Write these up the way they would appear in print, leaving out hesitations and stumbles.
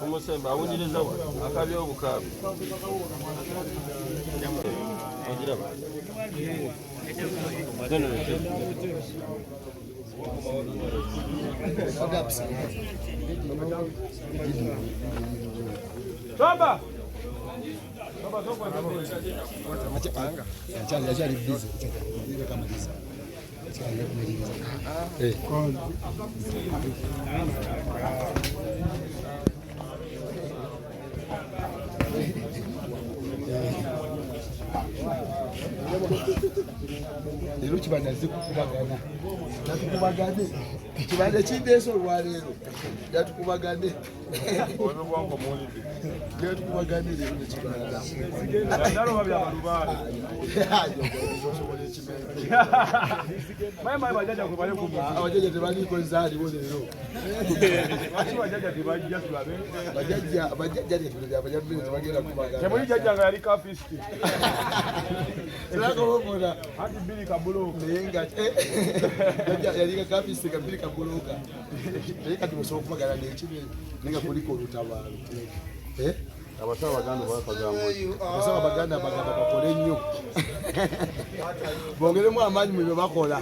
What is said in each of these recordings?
Umusemba awunyiriza akabyo obukabi. Baba. Achali busy. Ile kama hizi. Lero kibanda zikukubagana. Natukubagane. Kibanda kideso olwalero. Natukubagane. Ono bwanko muli. Natukubagane lero kibanda. Ndalo babya balubale. Mama bajaja ko bale kumu. Abajaja tebali ko nzali bo lero. Basi bajaja tebajja tulabe. Bajaja tebagera kubagana. Kemuli jaja nga yali kafisti. Sirako bobona. Hadi bili kabulo. Nenga yali kafisti kabili kabuluka. Leka tumesoka kubagana n'ekibe. Nenga kuliko olutabalo. Abasaba baganda bapagambo. Abasaba baganda bakole nnyo. Bongeremu amaanyi mu byo bakola.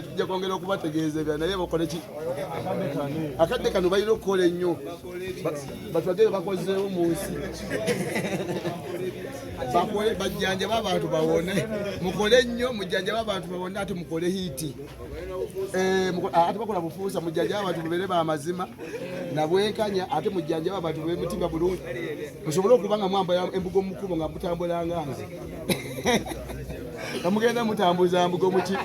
Tujja kwongera okubategeeza ebya naye bakole ki? Akadde kano balina okukola ennyo. Batwagere bakozeewo mu nsi. Bakole bajjanja b'abantu bawone. Mukole nnyo mujjanja b'abantu bawone ate mukole hiiti. Ate bakola bufuusa mujjanja b'abantu mubeere b'amazima. Nabwenkanya ate mujjanja b'abantu mubeere mutima bulungi. Musobole okuba nga mwambala embugo mu kkubo nga mutambula nga nze. Kamugenda mutambuza mbugo muki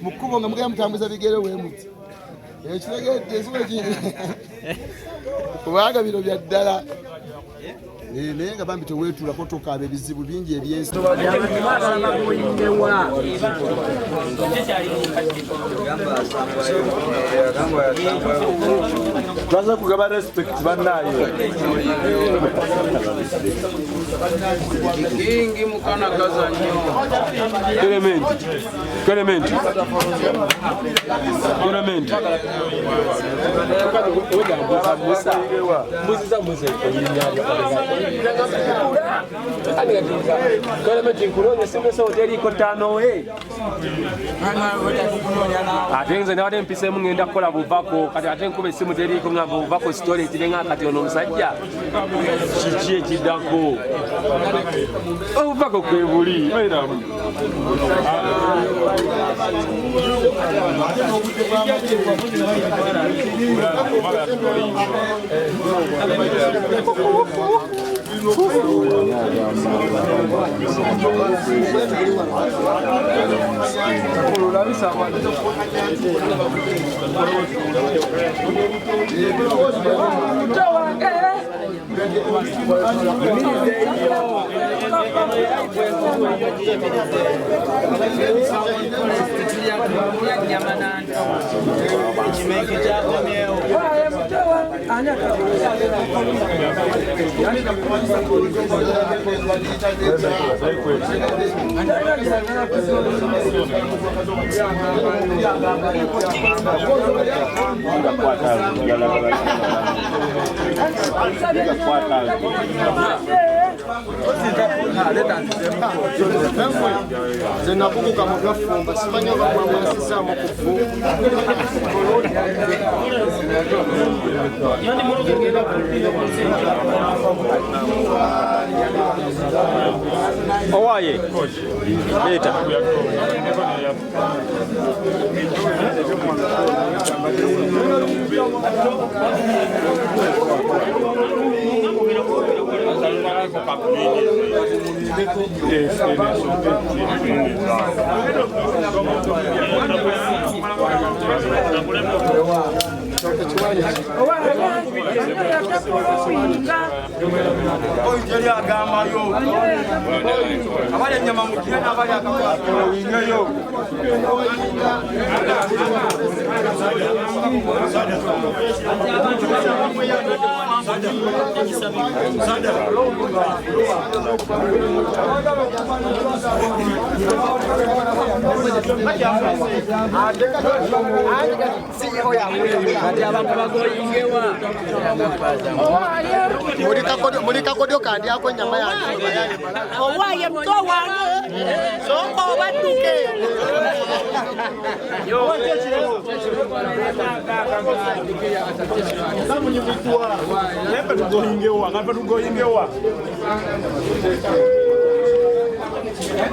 mu kkubo nga mugenda mutambuza bigere we muti. Ekiregedde ekiwe kiri. Kubanga bino bya ddala. Naye nga bambi teweetulako tokaaba ebizibu bingi ebyensi. Twaza kugaba respect bannaayo. Kingi mukana kaza nnyo. Clement. Ate nze nabadde mpiseemu ngenda kukola buvako kati ate nkuba essimu teriiko ngamba buvako story tirenga kati ono omusajja kiki ekiddako obuvako kwe buli bayiramu Zenakubuka mu gafumba simanya bamwasizaamu kufumba. Owaye leta kati abantu bagoyingewa mulika kodyo kandi ako nyama yange owaye mto wange soko baduke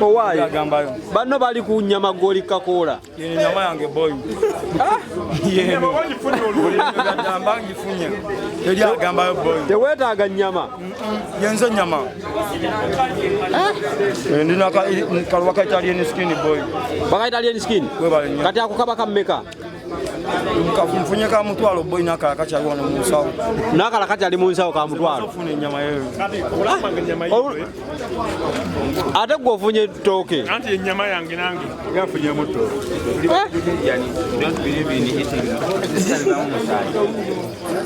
owaye banno bali ku nyama goli kakola nyama yange boy nyama wanyifunye olugamba ngifunye teri agamba boy tewetaaga nyama yenze nyama ndina kalwa ka Italian skin boy baka Italian skin kati ako kaba kammeka mfunye ka mutwalo boy nakala kakyali wano mu nsawo nakala kakyali mu nsawo ka mutwalo fune nyama yeyo ate gwe ofunye tooke anti ennyama yange nange gafunye muto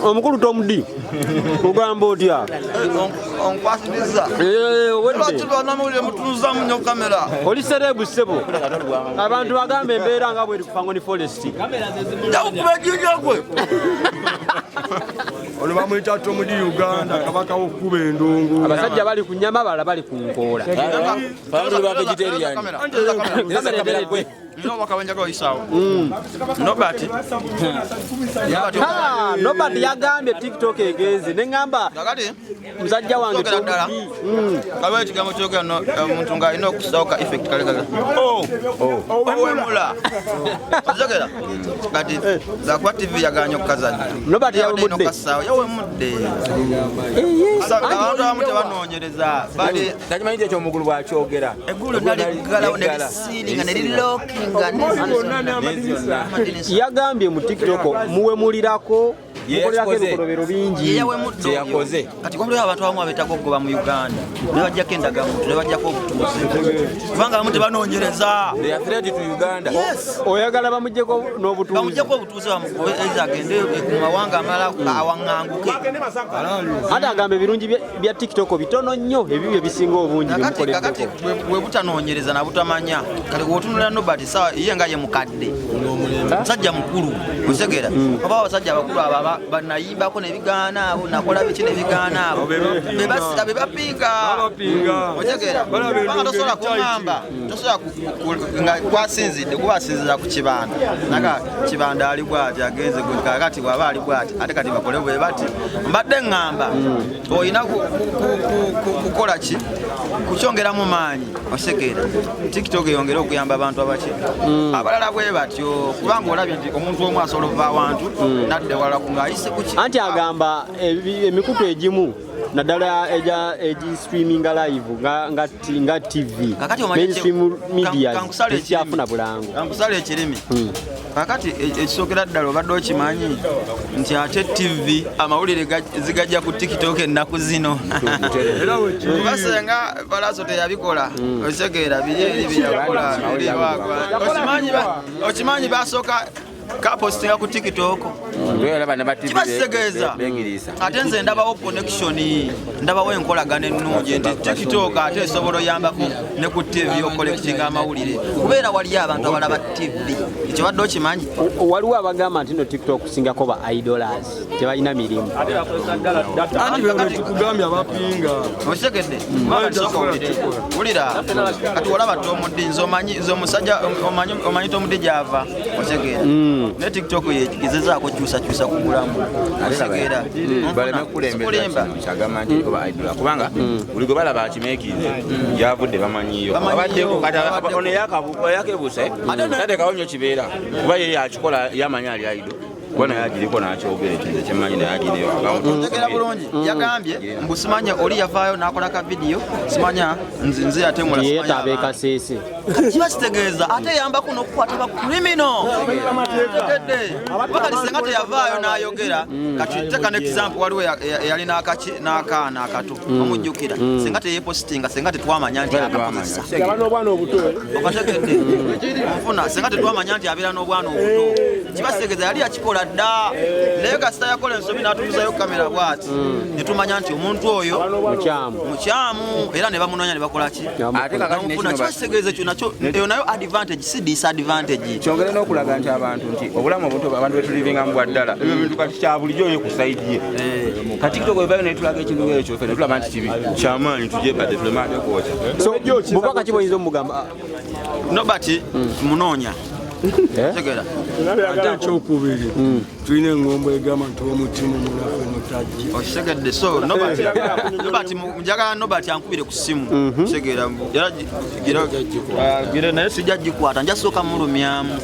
omukulu tomudi ogamba otya onkwasiriza mutunuza munyo kamera oli serebu ssebo abantu bagamba embeera nga bweri ku Fangon Forest yakubegigakwe oli bamuyita tomudi Uganda kabaka w'okkuba endongo abasajja bali ku nyama balala bali ku nkoola no wakawenjaga isawo nobati nobati yagambye TikTok egenze neŋŋamba musajja wange kabe kigambo kyogera omuntu nga alina okusooka effect kalekale owemula ozogera kati zakuba TV yaganya okukazanya nobati yawemudde abantu abamu tebanoonyereza bali takimanyi ekyomugulu bwakyogera eggulu naligalawo nelisiiringa neliloki yagambye mu TikTok muwemulirako mukolerako ebikolobero bingi kyeyakoze kati waliwo abantu abamu abeetaaga okugoba mu Uganda nebajjako endagamuntu nebajjako obutuuzi kubanga abamu tebanoonyereza oyagala bamuggyeko n'obutuuzi bamuggyako obutuuzi bamugobe eza agende ku mawanga amala awaŋŋanguke ate agamba ebirungi bya TikTok bitono nnyo ebibyo ebisinga obungi kakati bwe butanoonyereza nabutamanya kati bw'otunulira nobati sawa ye nga ye mukadde musajja mukulu otegera oba abasajja abakulu abo banayimbako nebigaana abo nakola biki nebigaana abo bebasika bebapinga otegera banga tosobola kuŋŋamba tosobola nga kwasinzidde kuba asinziza ku kibanda naga kibanda ali bwati agenze kakati bwaba ali bwati ate kati bakole bwe bati mbadde ŋŋamba olina kukola ki kukyongeramu maanyi otegera TikTok eyongere okuyamba abantu abaki abalala bwe batyo kubanga olabye nti omuntu omu asobola okuva awantu nadde wala ng'ayise ku ki anti agamba emikutu egimu naddala egi-streaminga live nga TV mainstream media tekyafuna bulango kankusala ekirimi kakati ekisookera ddala obadde okimanyi nti ate TV amawulire zigajja ku TikTok ennaku zino basenga balaso teyabikola osegeera biri eri byakola okimanyi basooka kapostinga ku TikTok kibasitegeeza ate nze ndabawo connection ndabawo enkolagana ennungi nti TikTok ate esobola oyambako ne ku TV okollectinga amawulire kubeera waliyo abantu abalaba TV ekyo badde okimanyi waliwo abagamba nti no TikTok kusingako ba idolers tebalina mirimu anti tukugambye abapinga otegedde wulira kati olaba tomudi nze omusajja omanyi tomudi gyava otegeera ne TikTok yegezezaako kyusakyusa ku bulamu otegeera baleme kulemberera kyagamba nti oba idola kubanga buli gwe balaba akimeekinze gyavudde bamanyiyo abaddeko kati ono yakebuse tatekawo nnyo kibeera kuba ye yakikola yamanya ali aido bona yagiriko nakyogere kinze kyemanyi nayagineyotegera bulungi yagambye mbu simanya oli yavaayo nakola ka vidiyo simanya nze yatemula yetabeekasese kibakitegeeza ate yambaku n'okukwata ba criminal tegedde bakati senga teyavaayo n'ayogera kati teka n'example waliwo yali n'akaana akato omujjukira senga teyepositinga senga tetwamanya nti akakozesa okategedde nfuna senga tetwamanya nti abeera n'obwana obuto kibakitegeeza yali yakikola dda naye kasita yakola ensobi n'atuuzayo kamera bw'ati ne tumanya nti omuntu oyo mukyamu era ne bamunoonya ne bakola ki ate kakati kitegeeze kyo nakyo eyo nayo advantage si disadvantage kyongere n'okulaga nti abantu nti obulamu obuntu abantu betulivingamu bwa ddala ebyo bintu kati kya bulijjo oyo ku sayidi ye kati kitoko evayo netulaga ekintu ekyo ffe netulaba nti kibi kyamaanyi tugyebadde tulemade kwokya bubaka ki bwoyinza omugamba nobati munoonya tegera ate ekyokubiri tulina engombo egamba nti omutima munafu mutajja okitegedde so nobati njagala nobati ankubire ku simu tegera gira naye sijja gikwata nja sooka mulumyamu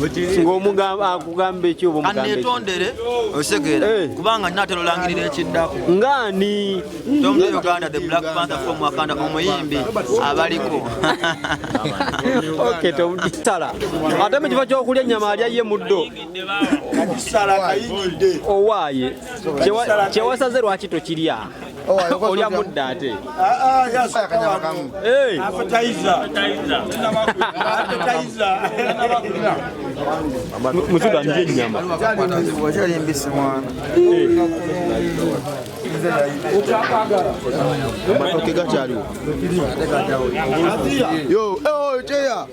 ng'omugamba akugamba eki oba omugamba kanetondere okitegera kubanga nnatera olangirira ekiddako ngaani Tom Uganda the Black Panther from Wakanda omuyimbi abaliko okay tomutala ate mu kifo ky'okulya ennyama alya ye muddo owaaye kyewasaze lwaki tokirya olya mudda ate musuda ndya ennyama amatoke gakyaliwo yo cheya